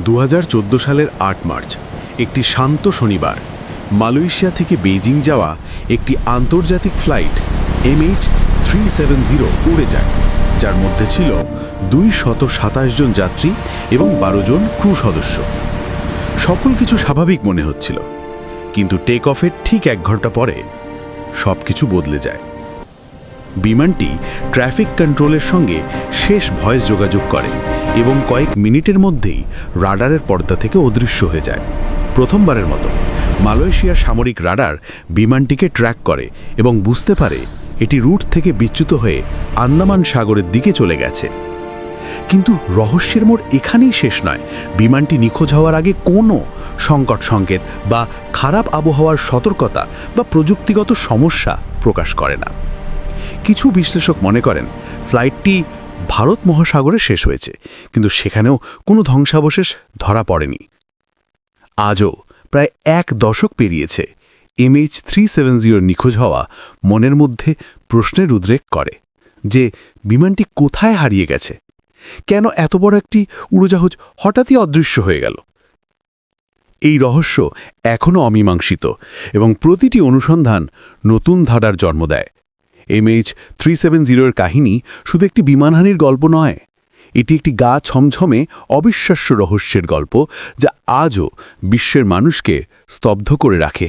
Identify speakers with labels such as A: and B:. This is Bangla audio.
A: 2014 সালের 8 মার্চ একটি শান্ত শনিবার মালয়েশিয়া থেকে বেইজিং যাওয়া একটি আন্তর্জাতিক ফ্লাইট MH370 উড়ে যায়, যার মধ্যে ছিল 227 জন যাত্রী এবং 12 জন ক্রু সদস্য। সকল কিছু স্বাভাবিক মনে হচ্ছিল, কিন্তু টেক অফের ঠিক 1 ঘন্টা পরে সবকিছু বদলে যায়। বিমানটি ট্রাফিক কন্ট্রোলের সঙ্গে শেষ ভয়েস যোগাযোগ করে এবং কয়েক মিনিটের মধ্যেই রাডারের পর্দা থেকে অদৃশ্য হয়ে যায়। প্রথমবারের মতো মালয়েশিয়ার সামরিক রাডার বিমানটিকে ট্র্যাক করে এবং বুঝতে পারে এটি রুট থেকে বিচ্যুত হয়ে আন্দামান সাগরের দিকে চলে গেছে। কিন্তু রহস্যের মোড় এখানেই শেষ নয়। বিমানটি নিখোঁজ হওয়ার আগে কোনো সংকট সংকেত বা খারাপ আবহাওয়ার সতর্কতা বা প্রযুক্তিগত সমস্যা প্রকাশ করে না। কিছু বিশ্লেষক মনে করেন ফ্লাইটটি ভারত মহাসাগরে শেষ হয়েছে, কিন্তু সেখানেও কোনো ধ্বংসাবশেষ ধরা পড়েনি। আজও প্রায় 1 দশক পেরিয়েছে, MH370 নিখোঁজ হওয়া মনের মধ্যে প্রশ্নের উদ্রেক করে যে বিমানটি কোথায় হারিয়ে গেছে, কেন এত বড় একটি উড়োজাহাজ হঠাৎই অদৃশ্য হয়ে গেল। এই রহস্য এখনও অমীমাংসিত এবং প্রতিটি অনুসন্ধান নতুন ধারার জন্ম দেয়। MH370 কাহিনী শুধু একটি বিমানহানির গল্প নয়, এটি একটি গা ছমছমে অবিশ্বাস্য রহস্যের গল্প, যা আজও বিশ্বের মানুষকে স্তব্ধ করে রাখে।